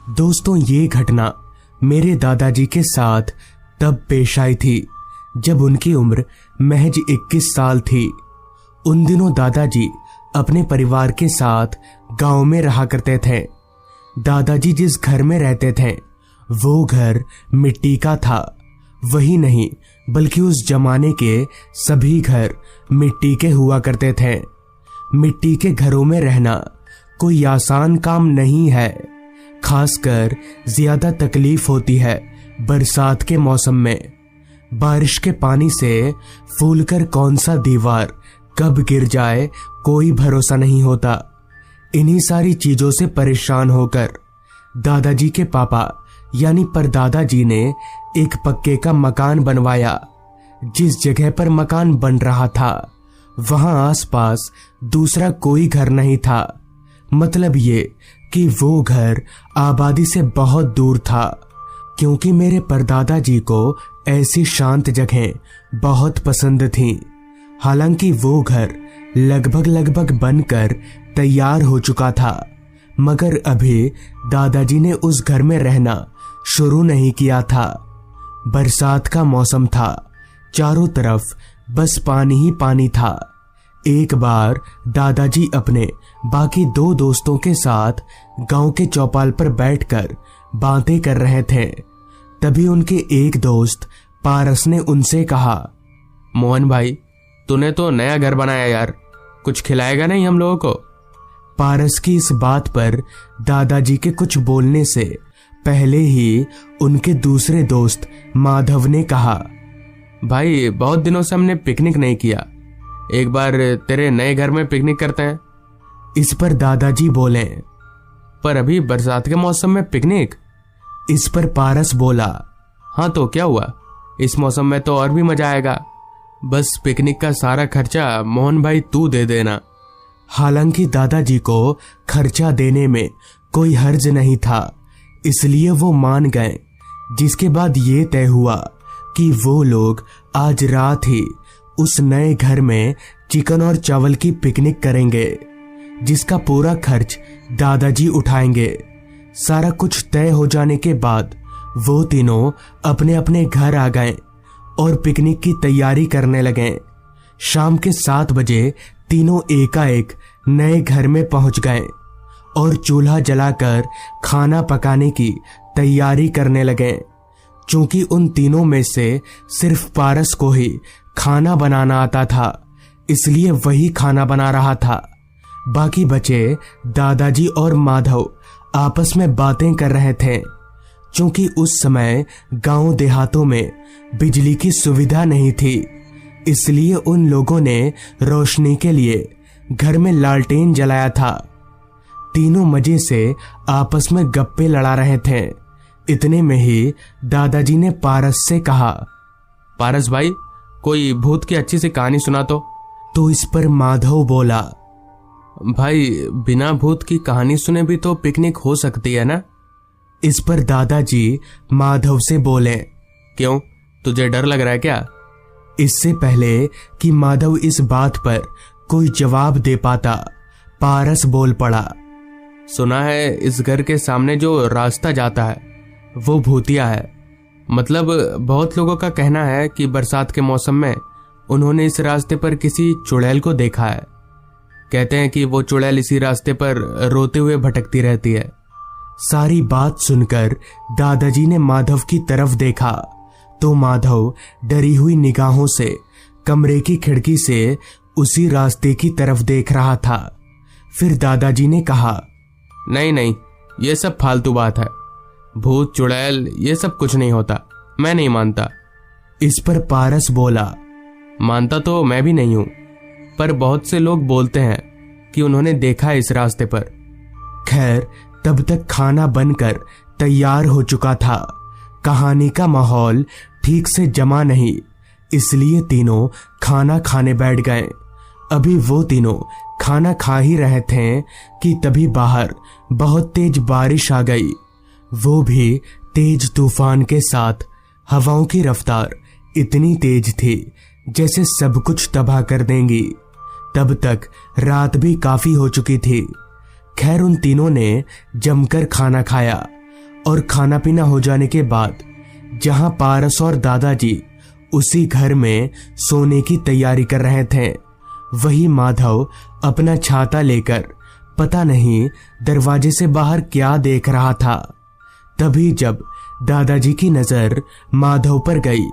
दोस्तों, ये घटना मेरे दादाजी के साथ तब पेश आई थी जब उनकी उम्र महज 21 साल थी। उन दिनों दादाजी अपने परिवार के साथ गांव में रहा करते थे। दादाजी जिस घर में रहते थे वो घर मिट्टी का था। वही नहीं बल्कि उस जमाने के सभी घर मिट्टी के हुआ करते थे। मिट्टी के घरों में रहना कोई आसान काम नहीं है। खासकर ज्यादा तकलीफ होती है बरसात के मौसम में। बारिश के पानी से फूलकर कौन सा दीवार कब गिर जाए कोई भरोसा नहीं होता। इन्हीं सारी चीजों से परेशान होकर दादाजी के पापा यानी परदादा जी ने एक पक्के का मकान बनवाया। जिस जगह पर मकान बन रहा था वहां आसपास दूसरा कोई घर नहीं था। मतलब ये कि वो घर आबादी से बहुत दूर था, क्योंकि मेरे परदादा जी को ऐसी शांत जगहें बहुत पसंद थीं। हालांकि वो घर लगभग बनकर तैयार हो चुका था, मगर अभी दादाजी ने उस घर में रहना शुरू नहीं किया था। बरसात का मौसम था, चारों तरफ बस पानी ही पानी था। एक बार दादाजी अपने बाकी 2 दोस्तों के साथ गांव के चौपाल पर बैठकर बातें कर रहे थे। तभी उनके एक दोस्त पारस ने उनसे कहा, मोहन भाई, तूने तो नया घर बनाया यार, कुछ खिलाएगा नहीं हम लोगों को? पारस की इस बात पर दादाजी के कुछ बोलने से पहले ही उनके दूसरे दोस्त माधव ने कहा, भाई बहुत दिनों से हमने पिकनिक नहीं किया, एक बार तेरे नए घर में पिकनिक करते हैं। इस पर दादाजी बोले, पर अभी बरसात के मौसम में पिकनिक? इस पर पारस बोला, हाँ तो क्या हुआ, इस मौसम में तो और भी मजा आएगा। बस पिकनिक का सारा खर्चा मोहन भाई तू दे देना। हालांकि दादाजी को खर्चा देने में कोई हर्ज नहीं था, इसलिए वो मान गए। जिसके बाद ये तय हुआ कि वो लोग आज रात ही उस नए घर में चिकन और चावल की पिकनिक करेंगे, जिसका पूरा खर्च दादाजी उठाएंगे। सारा कुछ तय हो जाने के बाद वो तीनों अपने अपने घर आ गए और पिकनिक की तैयारी करने लगे। शाम के 7 बजे तीनों एकाएक नए घर में पहुंच गए और चूल्हा जलाकर खाना पकाने की तैयारी करने लगे। चूंकि उन तीनों में से सिर्फ पारस को ही खाना बनाना आता था, इसलिए वही खाना बना रहा था। बाकी बचे दादाजी और माधव आपस में बातें कर रहे थे। चूंकि उस समय गांव देहातों में बिजली की सुविधा नहीं थी, इसलिए उन लोगों ने रोशनी के लिए घर में लालटेन जलाया था। तीनों मजे से आपस में गप्पे लड़ा रहे थे। इतने में ही दादाजी ने पारस से कहा, पारस भाई, कोई भूत की अच्छी सी कहानी सुना तो इस पर माधव बोला, भाई बिना भूत की कहानी सुने भी तो पिकनिक हो सकती है ना? इस पर दादाजी माधव से बोले, क्यों, तुझे डर लग रहा है क्या? इससे पहले कि माधव इस बात पर कोई जवाब दे पाता, पारस बोल पड़ा, सुना है इस घर के सामने जो रास्ता जाता है वो भूतिया है। मतलब बहुत लोगों का कहना है कि बरसात के मौसम में उन्होंने इस रास्ते पर किसी चुड़ैल को देखा है। कहते हैं कि वो चुड़ैल इसी रास्ते पर रोते हुए भटकती रहती है। सारी बात सुनकर दादाजी ने माधव की तरफ देखा तो माधव डरी हुई निगाहों से कमरे की खिड़की से उसी रास्ते की तरफ देख रहा था। फिर दादाजी ने कहा, नहीं, ये सब फालतू बात है, भूत चुड़ैल ये सब कुछ नहीं होता, मैं नहीं मानता। इस पर पारस बोला, मानता तो मैं भी नहीं हूं, पर बहुत से लोग बोलते हैं कि उन्होंने देखा है इस रास्ते पर। खैर, तब तक खाना बनकर तैयार हो चुका था। कहानी का माहौल ठीक से जमा नहीं, इसलिए तीनों खाना खाने बैठ गए। अभी वो तीनों खाना खा ही रहे थे कि तभी बाहर बहुत तेज बारिश आ गई, वो भी तेज तूफान के साथ। हवाओं की रफ्तार इतनी तेज थी जैसे सब कुछ तबाह कर देंगी। तब तक रात भी काफी हो चुकी थी। खैर, उन तीनों ने जमकर खाना खाया और खाना पीना हो जाने के बाद जहां पारस और दादाजी उसी घर में सोने की तैयारी कर रहे थे, वही माधव अपना छाता लेकर पता नहीं दरवाजे से बाहर क्या देख रहा था। तभी जब दादाजी की नजर माधव पर गई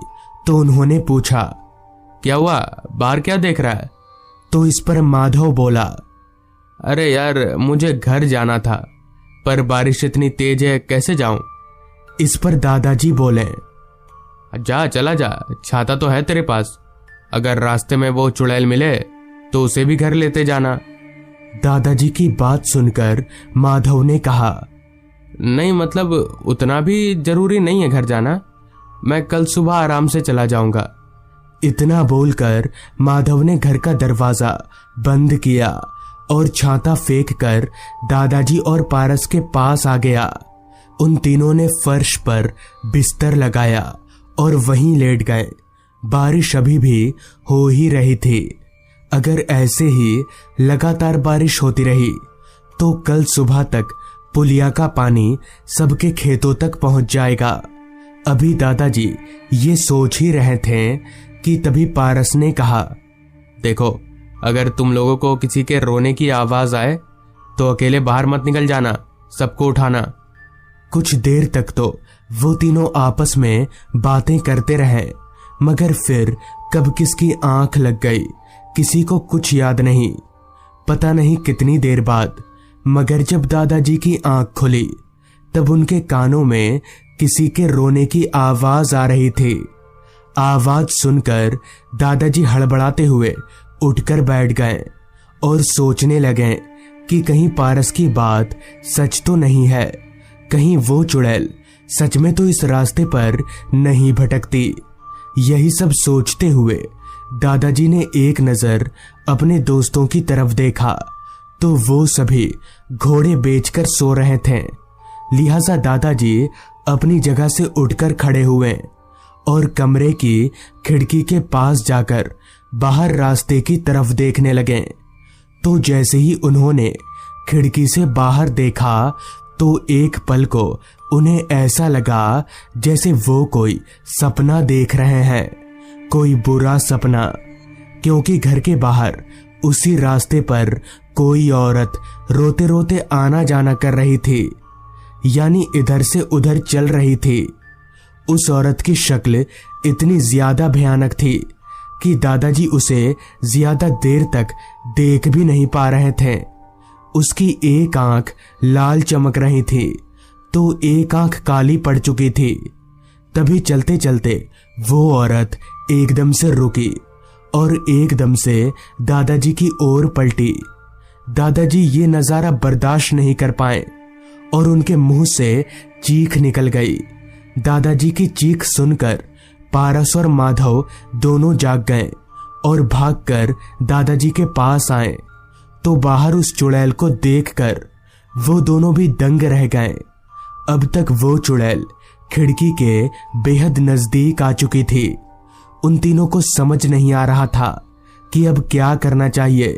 तो उन्होंने पूछा, क्या हुआ, बाहर क्या देख रहा है? तो इस पर माधव बोला, अरे यार, मुझे घर जाना था, पर बारिश इतनी तेज है, कैसे जाऊं? इस पर दादाजी बोले, जा, चला जा, छाता तो है तेरे पास। अगर रास्ते में वो चुड़ैल मिले तो उसे भी घर लेते जाना। दादाजी की बात सुनकर माधव ने कहा, नहीं, मतलब उतना भी जरूरी नहीं है घर जाना, मैं कल सुबह आराम से चला जाऊंगा। इतना बोलकर माधव ने घर का दरवाजा बंद किया और छाता फेंक कर दादाजी और पारस के पास आ गया। उन तीनों ने फर्श पर बिस्तर लगाया और वहीं लेट गए। बारिश अभी भी हो ही रही थी। अगर ऐसे ही लगातार बारिश होती रही तो कल सुबह तक पुलिया का पानी सबके खेतों तक पहुंच जाएगा। अभी दादाजी ये सोच ही रहे थे कि तभी पारस ने कहा, देखो, अगर तुम लोगों को किसी के रोने की आवाज आए तो अकेले बाहर मत निकल जाना, सबको उठाना। कुछ देर तक तो वो तीनों आपस में बातें करते रहे, मगर फिर कब किसकी आंख लग गई किसी को कुछ याद नहीं। पता नहीं कितनी देर बाद मगर जब दादाजी की आंख खुली तब उनके कानों में किसी के रोने की आवाज आ रही थी। आवाज सुनकर दादाजी हड़बड़ाते हुए उठकर बैठ गए और सोचने लगे कि कहीं पारस की बात सच तो नहीं है, कहीं वो चुड़ैल सच में तो इस रास्ते पर नहीं भटकती। यही सब सोचते हुए दादाजी ने एक नजर अपने दोस्तों की तरफ देखा तो वो सभी घोड़े बेचकर सो रहे थे। लिहाजा दादाजी अपनी जगह से उठकर खड़े हुए और कमरे की खिड़की के पास जाकर बाहर रास्ते की तरफ देखने लगे। तो जैसे ही उन्होंने खिड़की से बाहर देखा तो एक पल को उन्हें ऐसा लगा जैसे वो कोई सपना देख रहे हैं, कोई बुरा सपना, क्योंकि घर के बाहर उसी रास्ते पर कोई औरत रोते रोते आना जाना कर रही थी, यानी इधर से उधर चल रही थी। उस औरत की शक्ल इतनी ज्यादा भयानक थी कि दादाजी उसे ज्यादा देर तक देख भी नहीं पा रहे थे। उसकी एक आंख लाल चमक रही थी तो एक आंख काली पड़ चुकी थी। तभी चलते चलते वो औरत एकदम से रुकी और एकदम से दादाजी की ओर पलटी। दादाजी ये नजारा बर्दाश्त नहीं कर पाए और उनके मुंह से चीख निकल गई। दादाजी की चीख सुनकर पारस और माधव दोनों जाग गए और भागकर दादाजी के पास आए तो बाहर उस चुड़ैल को देखकर वो दोनों भी दंग रह गए। अब तक वो चुड़ैल खिड़की के बेहद नजदीक आ चुकी थी। उन तीनों को समझ नहीं आ रहा था कि अब क्या करना चाहिए।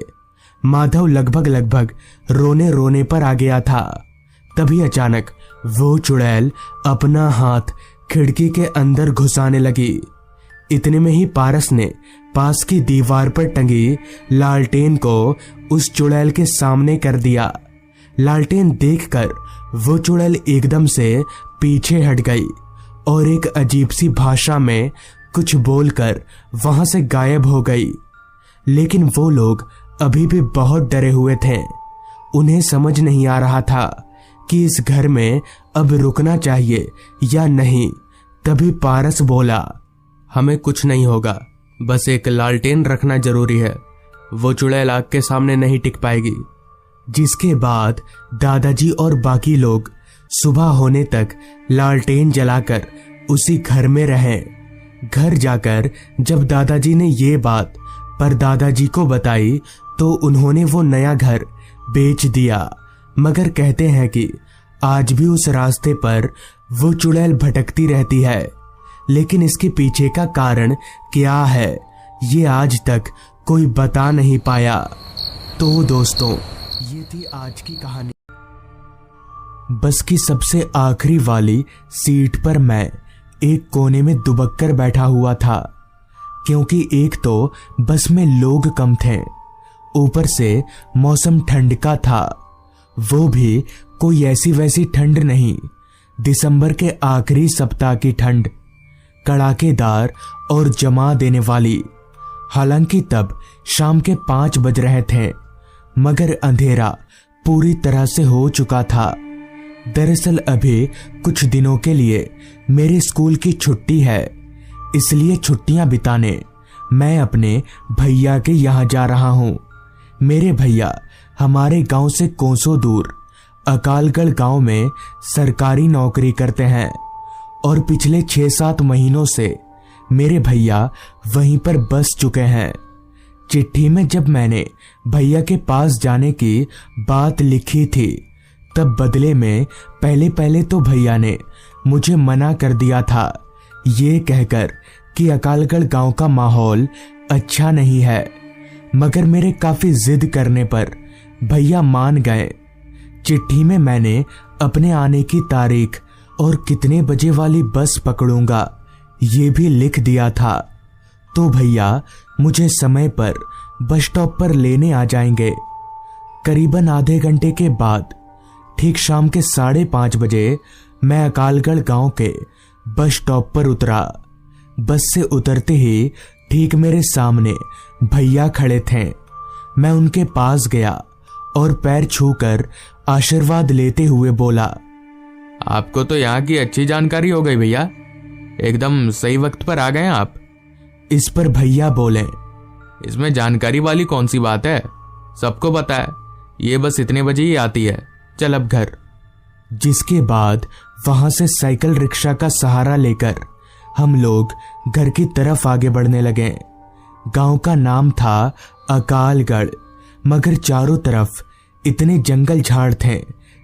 माधव लगभग रोने रोने पर आ गया था। तभी अचानक वो चुड़ैल अपना हाथ खिड़की के अंदर घुसाने लगी। इतने में ही पारस ने पास की दीवार पर टंगी लालटेन को उस चुड़ैल के सामने कर दिया। लालटेन देखकर वो चुड़ैल एकदम से पीछे हट गई और एक अजीब सी भाषा में कुछ बोलकर वहां से गायब हो गई। लेकिन वो लोग अभी भी बहुत डरे हुए थे। उन्हें समझ नहीं आ रहा था कि इस घर में अब रुकना चाहिए या नहीं। तभी पारस बोला, हमें कुछ नहीं होगा, बस एक लालटेन रखना जरूरी है, वो चुड़ैल आग के सामने नहीं टिक पाएगी। जिसके बाद दादाजी और बाकी लोग सुबह होने तक लालटेन जलाकर उसी घर में रहे। घर जाकर जब दादाजी ने ये बात पर दादाजी को बताई तो उन्होंने वो नया घर बेच दिया। मगर कहते हैं कि आज भी उस रास्ते पर वो चुड़ैल भटकती रहती है, लेकिन इसके पीछे का कारण क्या है ये आज तक कोई बता नहीं पाया। तो दोस्तों, ये थी आज की कहानी। बस की सबसे आखिरी वाली सीट पर मैं एक कोने में दुबक कर बैठा हुआ था, क्योंकि एक तो बस में लोग कम थे, ऊपर से मौसम ठंड का था। वो भी कोई ऐसी वैसी ठंड नहीं, दिसंबर के आखिरी सप्ताह की ठंड, कड़ाकेदार और जमा देने वाली। हालांकि तब शाम के 5 बज रहे थे, मगर अंधेरा पूरी तरह से हो चुका था। दरअसल अभी कुछ दिनों के लिए मेरे स्कूल की छुट्टी है, इसलिए छुट्टियां बिताने मैं अपने भैया के यहाँ जा रहा हूँ। मेरे भैया हमारे गांव से कोसों दूर अकालगढ़ गांव में सरकारी नौकरी करते हैं और पिछले 6-7 महीनों से मेरे भैया वहीं पर बस चुके हैं। चिट्ठी में जब मैंने भैया के पास जाने की बात लिखी थी, तब बदले में पहले तो भैया ने मुझे मना कर दिया था, ये कहकर कि अकालगढ़ गांव का माहौल अच्छा नहीं है। मगर मेरे काफी जिद करने पर भैया मान गए। चिट्ठी में मैंने अपने आने की तारीख और कितने बजे वाली बस पकड़ूंगा ये भी लिख दिया था। तो भैया मुझे समय पर बस स्टॉप पर लेने आ जाएंगे। करीबन आधे घंटे के बाद ठीक शाम के 5:30 बजे मैं अकालगढ़ गांव के बस स्टॉप पर उतरा। बस से उतरते ही ठीक मेरे सामने भैया खड़े थे। मैं उनके पास गया और पैर छूकर आशीर्वाद लेते हुए बोला, आपको तो यहाँ की अच्छी जानकारी हो गई भैया, एकदम सही वक्त पर आ गए आप। इस पर भैया बोले, इसमें जानकारी वाली कौन सी बात है, सबको पता है ये बस इतने बजे ही आती है, चल अब घर। जिसके बाद वहां से साइकिल रिक्शा का सहारा लेकर हम लोग घर की तरफ आगे बढ़ने लगे। गांव का नाम था अकालगढ़, मगर चारों तरफ इतने जंगल झाड़ थे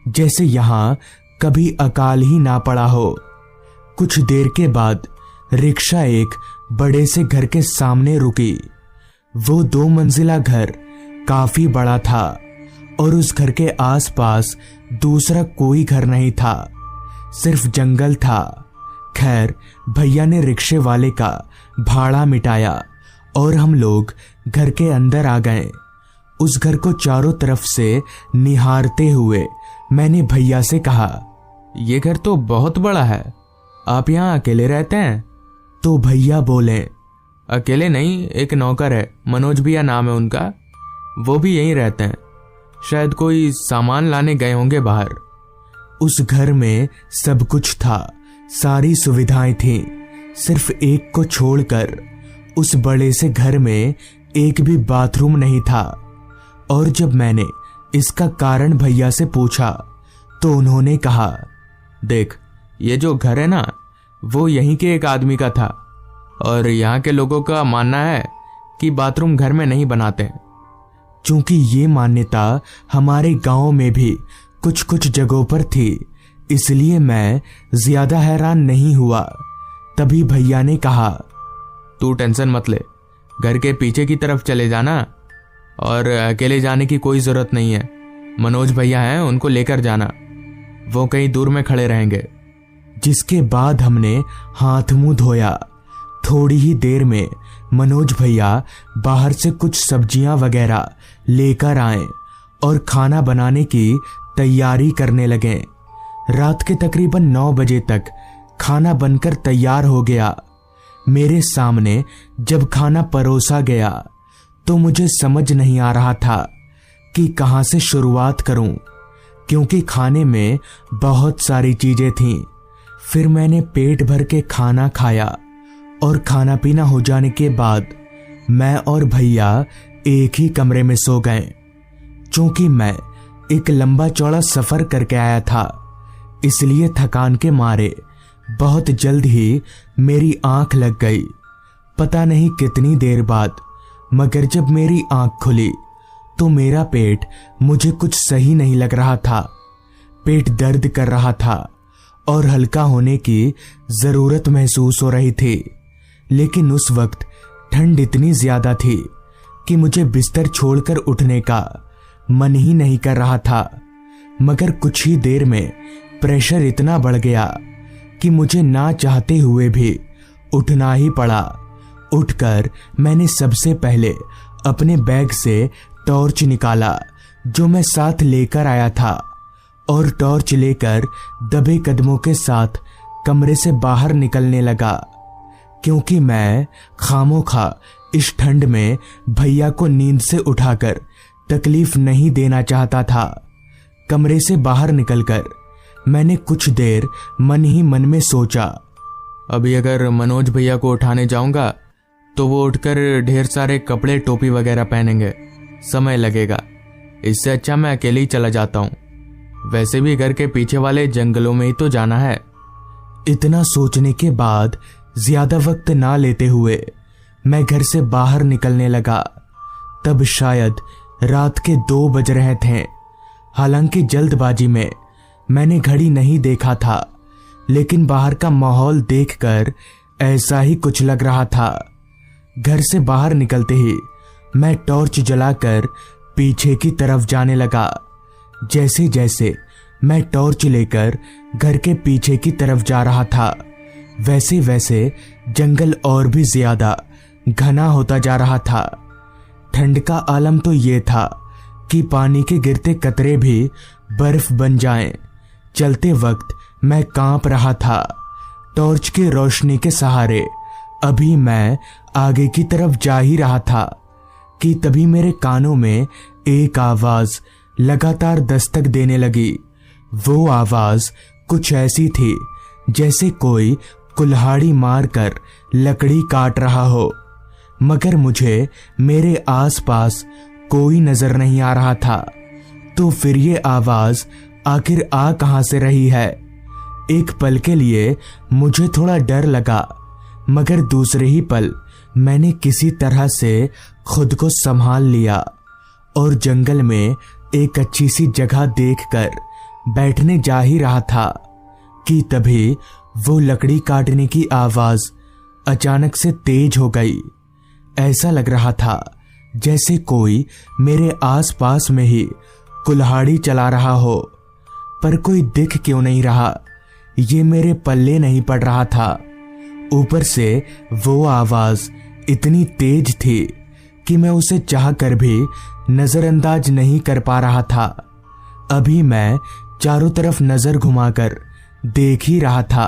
जैसे यहां कभी अकाल ही ना पड़ा हो। कुछ देर के बाद रिक्शा एक बड़े से घर के सामने रुकी। वो 2 मंजिला घर काफी बड़ा था और उस घर के आसपास दूसरा कोई घर नहीं था, सिर्फ जंगल था। खैर भैया ने रिक्शे वाले का भाड़ा मिटाया और हम लोग घर के अंदर आ गए। उस घर को चारों तरफ से निहारते हुए मैंने भैया से कहा, ये घर तो बहुत बड़ा है, आप यहाँ अकेले रहते हैं? तो भैया बोले, अकेले नहीं, एक नौकर है, मनोज भैया नाम है उनका, वो भी यहीं रहते हैं, शायद कोई सामान लाने गए होंगे बाहर। उस घर में सब कुछ था, सारी सुविधाएं थीं, सिर्फ एक को छोड़कर उस बड़े से घर में एक भी बाथरूम नहीं था। और जब मैंने इसका कारण भैया से पूछा तो उन्होंने कहा, देख ये जो घर है ना, वो यहीं के एक आदमी का था और यहाँ के लोगों का मानना है कि बाथरूम घर में नहीं बनाते। चूंकि ये मान्यता हमारे गांव में भी कुछ कुछ जगहों पर थी, इसलिए मैं ज्यादा हैरान नहीं हुआ। तभी भैया ने कहा, तू टेंशन मत ले, घर के पीछे की तरफ चले जाना और अकेले जाने की कोई जरूरत नहीं है, मनोज भैया हैं, उनको लेकर जाना, वो कहीं दूर में खड़े रहेंगे। जिसके बाद हमने हाथ मुंह धोया। थोड़ी ही देर में मनोज भैया बाहर से कुछ सब्जियां वगैरह लेकर आए और खाना बनाने की तैयारी करने लगे। रात के तकरीबन 9 बजे तक खाना बनकर तैयार हो गया। मेरे सामने जब खाना परोसा गया तो मुझे समझ नहीं आ रहा था कि कहां से शुरुआत करूं, क्योंकि खाने में बहुत सारी चीजें थीं। फिर मैंने पेट भर के खाना खाया और खाना पीना हो जाने के बाद मैं और भैया एक ही कमरे में सो गए। चूंकि मैं एक लंबा चौड़ा सफर करके आया था, इसलिए थकान के मारे बहुत जल्द ही मेरी आंख लग गई। पता नहीं कितनी देर बाद, मगर जब मेरी आंख खुली तो मेरा पेट मुझे कुछ सही नहीं लग रहा था। पेट दर्द कर रहा था और हल्का होने की जरूरत महसूस हो रही थी, लेकिन उस वक्त ठंड इतनी ज्यादा थी कि मुझे बिस्तर छोड़कर उठने का मन ही नहीं कर रहा था। मगर कुछ ही देर में प्रेशर इतना बढ़ गया कि मुझे ना चाहते हुए भी उठना ही पड़ा। उठकर मैंने सबसे पहले अपने बैग से टॉर्च निकाला जो मैं साथ लेकर आया था, और टॉर्च लेकर दबे कदमों के साथ कमरे से बाहर निकलने लगा, क्योंकि मैं खामोखा इस ठंड में भैया को नींद से उठाकर तकलीफ नहीं देना चाहता था। कमरे से बाहर निकलकर मैंने कुछ देर मन ही मन में सोचा, अभी अगर मनोज भैया को उठाने जाऊंगा तो वो उठकर ढेर सारे कपड़े टोपी वगैरह पहनेंगे, समय लगेगा। इससे अच्छा मैं अकेले ही चला जाता हूँ। वैसे भी घर के पीछे वाले जंगलों में ही तो जाना है। इतना सोचने के बाद ज्यादा वक्त ना लेते हुए मैं घर से बाहर निकलने लगा। तब शायद रात के 2 बज रहे थे। हालांकि जल्दबाजी में मैंने घड़ी नहीं देखा था, लेकिन बाहर का माहौल देखकर ऐसा ही कुछ लग रहा था। घर से बाहर निकलते ही मैं टॉर्च जलाकर पीछे की तरफ जाने लगा। जैसे जैसे मैं टॉर्च लेकर घर के पीछे की तरफ जा रहा था, वैसे वैसे जंगल और भी ज्यादा घना होता जा रहा था। ठंड का आलम तो ये था कि पानी के गिरते कतरे भी बर्फ बन जाएं। चलते वक्त मैं कांप रहा था। टॉर्च की रोशनी के सहारे अभी मैं आगे की तरफ जा ही रहा था कि तभी मेरे कानों में एक आवाज लगातार दस्तक देने लगी। वो आवाज कुछ ऐसी थी जैसे कोई कुल्हाड़ी मारकर लकड़ी काट रहा हो, मगर मुझे मेरे आसपास कोई नजर नहीं आ रहा था। तो फिर ये आवाज आखिर आ कहां से रही है? एक पल के लिए मुझे थोड़ा डर लगा, मगर दूसरे ही पल मैंने किसी तरह से खुद को संभाल लिया और जंगल में एक अच्छी सी जगह देखकर बैठने जा ही रहा था कि तभी वो लकड़ी काटने की आवाज अचानक से तेज हो गई। ऐसा लग रहा था जैसे कोई मेरे आसपास में ही कुल्हाड़ी चला रहा हो, पर कोई दिख क्यों नहीं रहा, ये मेरे पल्ले नहीं पड़ रहा था। ऊपर से वो आवाज इतनी तेज थी कि मैं उसे चाह कर भी नजरअंदाज नहीं कर पा रहा था। अभी मैं चारों तरफ नजर घुमाकर देख ही रहा था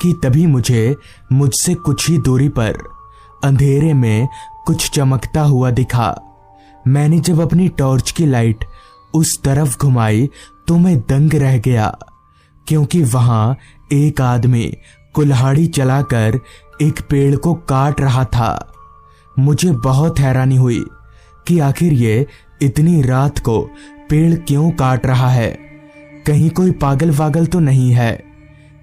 कि तभी मुझसे कुछ ही दूरी पर अंधेरे में कुछ चमकता हुआ दिखा। मैंने जब अपनी टॉर्च की लाइट उस तरफ घुमाई तो मैं दंग रह गया, क्योंकि वहां एक आदमी कुल्हाड़ी चलाकर एक पेड़ को काट रहा था। मुझे बहुत हैरानी हुई कि आखिर ये इतनी रात को पेड़ क्यों काट रहा है, कहीं कोई पागल वागल तो नहीं है।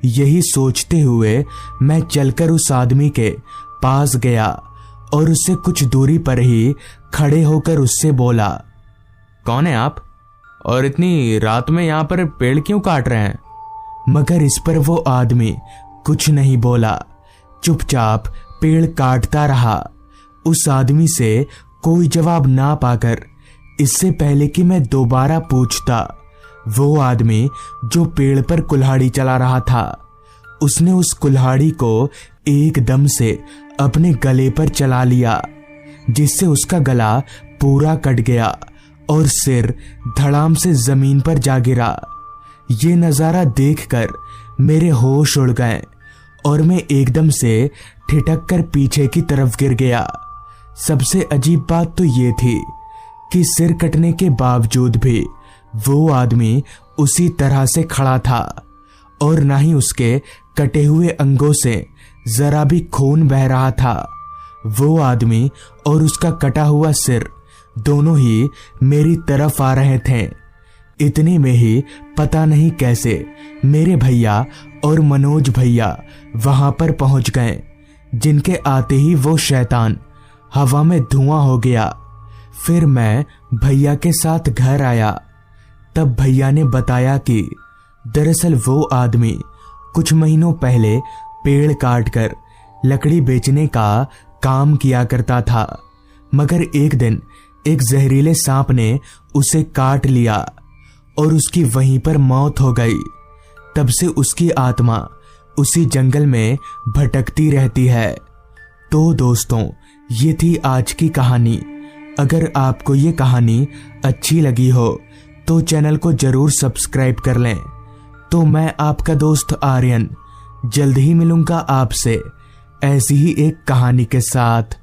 यही सोचते हुए मैं चलकर उस आदमी के पास गया और उससे कुछ दूरी पर ही खड़े होकर उससे बोला, कौन है आप और इतनी रात में यहाँ पर पेड़ क्यों काट रहे हैं? मगर इस पर वो आदमी कुछ नहीं बोला, चुपचाप पेड़ काटता रहा। उस आदमी से कोई जवाब ना पाकर इससे पहले कि मैं दोबारा पूछता, वो आदमी जो पेड़ पर कुल्हाड़ी चला रहा था, उसने उस कुल्हाड़ी को एकदम से अपने गले पर चला लिया, जिससे उसका गला पूरा कट गया और सिर धड़ाम से जमीन पर जा गिरा। ये नजारा देखकर मेरे होश उड़ गए और मैं एकदम से ठिठक कर पीछे की तरफ गिर गया। सबसे अजीब बात तो ये थी कि सिर कटने के बावजूद भी वो आदमी उसी तरह से खड़ा था और ना ही उसके कटे हुए अंगों से जरा भी खून बह रहा था। वो आदमी और उसका कटा हुआ सिर दोनों ही मेरी तरफ आ रहे थे। इतने में ही पता नहीं कैसे मेरे भैया और मनोज भैया वहां पर पहुंच गए, जिनके आते ही वो शैतान हवा में धुआं हो गया। फिर मैं भैया के साथ घर आया। तब भैया ने बताया कि दरअसल वो आदमी कुछ महीनों पहले पेड़ काटकर लकड़ी बेचने का काम किया करता था, मगर एक दिन एक जहरीले सांप ने उसे काट लिया और उसकी वहीं पर मौत हो गई। तब से उसकी आत्मा उसी जंगल में भटकती रहती है। तो दोस्तों, ये थी आज की कहानी। अगर आपको ये कहानी अच्छी लगी हो तो चैनल को जरूर सब्सक्राइब कर लें। तो मैं आपका दोस्त आर्यन जल्द ही मिलूंगा आपसे ऐसी ही एक कहानी के साथ।